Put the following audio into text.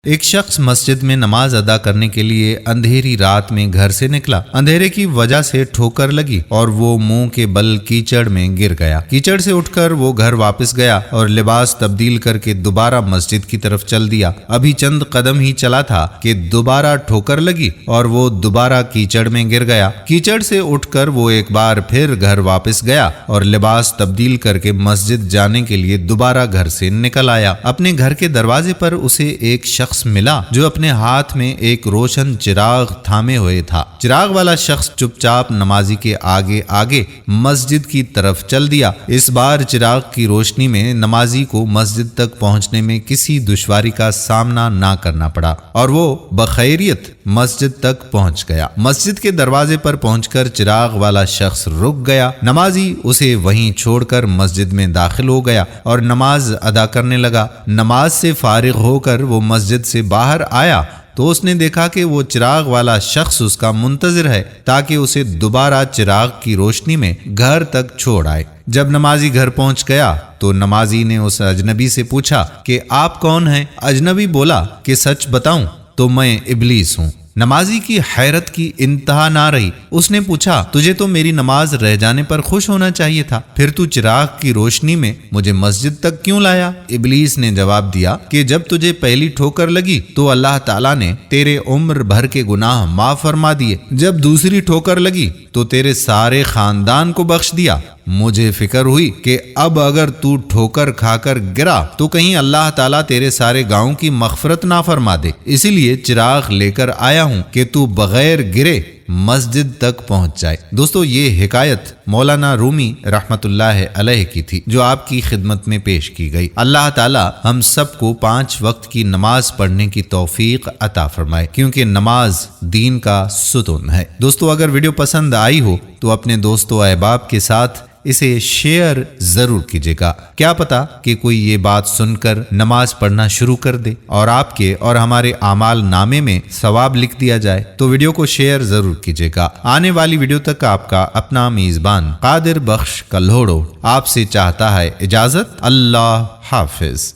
ایک شخص مسجد میں نماز ادا کرنے کے لیے اندھیری رات میں گھر سے نکلا۔ اندھیرے کی وجہ سے ٹھوکر لگی اور وہ منہ کے بل کیچڑ میں گر گیا۔ کیچڑ سے اٹھ کر وہ گھر واپس گیا اور لباس تبدیل کر کے دوبارہ مسجد کی طرف چل دیا۔ ابھی چند قدم ہی چلا تھا کہ دوبارہ ٹھوکر لگی اور وہ دوبارہ کیچڑ میں گر گیا۔ کیچڑ سے اٹھ کر وہ ایک بار پھر گھر واپس گیا اور لباس تبدیل کر کے مسجد جانے کے لیے دوبارہ گھر سے نکل آیا۔ اپنے گھر کے دروازے پر اسے ایک شخص ملا جو اپنے ہاتھ میں ایک روشن چراغ تھامے ہوئے تھا۔ چراغ والا شخص چپ چاپ نمازی کے آگے آگے مسجد کی طرف چل دیا۔ اس بار چراغ کی روشنی میں نمازی کو مسجد تک پہنچنے میں کسی دشواری کا سامنا نہ کرنا پڑا اور وہ بخیریت مسجد تک پہنچ گیا۔ مسجد کے دروازے پر پہنچ کر چراغ والا شخص رک گیا۔ نمازی اسے وہیں چھوڑ کر مسجد میں داخل ہو گیا اور نماز ادا کرنے لگا۔ نماز سے فارغ ہو کر وہ مسجد سے باہر آیا تو اس نے دیکھا کہ وہ چراغ والا شخص اس کا منتظر ہے تاکہ اسے دوبارہ چراغ کی روشنی میں گھر تک چھوڑ آئے۔ جب نمازی گھر پہنچ گیا تو نمازی نے اس اجنبی سے پوچھا کہ آپ کون ہیں؟ اجنبی بولا کہ سچ بتاؤں تو میں ابلیس ہوں۔ نمازی کی حیرت کی انتہا نہ رہی۔ اس نے پوچھا تجھے تو میری نماز رہ جانے پر خوش ہونا چاہیے تھا، پھر تو چراغ کی روشنی میں مجھے مسجد تک کیوں لایا؟ ابلیس نے جواب دیا کہ جب تجھے پہلی ٹھوکر لگی تو اللہ تعالیٰ نے تیرے عمر بھر کے گناہ معاف فرما دیے، جب دوسری ٹھوکر لگی تو تیرے سارے خاندان کو بخش دیا۔ مجھے فکر ہوئی کہ اب اگر تو ٹھوکر کھا کر گرا تو کہیں اللہ تعالیٰ تیرے سارے گاؤں کی مغفرت نہ فرما دے، اسی لیے چراغ لے کر آیا ہوں کہ تو بغیر گرے مسجد تک پہنچ جائے۔ دوستو، یہ حکایت مولانا رومی رحمت اللہ علیہ کی تھی جو آپ کی خدمت میں پیش کی گئی۔ اللہ تعالیٰ ہم سب کو 5 وقت کی نماز پڑھنے کی توفیق عطا فرمائے، کیونکہ نماز دین کا ستون ہے۔ دوستو، اگر ویڈیو پسند آئی ہو تو اپنے دوستو احباب کے ساتھ اسے شیئر ضرور کیجیے گا۔ کیا پتا کہ کوئی یہ بات سن کر نماز پڑھنا شروع کر دے اور آپ کے اور ہمارے اعمال نامے میں ثواب لکھ دیا جائے۔ تو ویڈیو کو شیئر ضرور کیجیے گا۔ آنے والی ویڈیو تک آپ کا اپنا میزبان قادر بخش کلہوڑو آپ سے چاہتا ہے اجازت۔ اللہ حافظ۔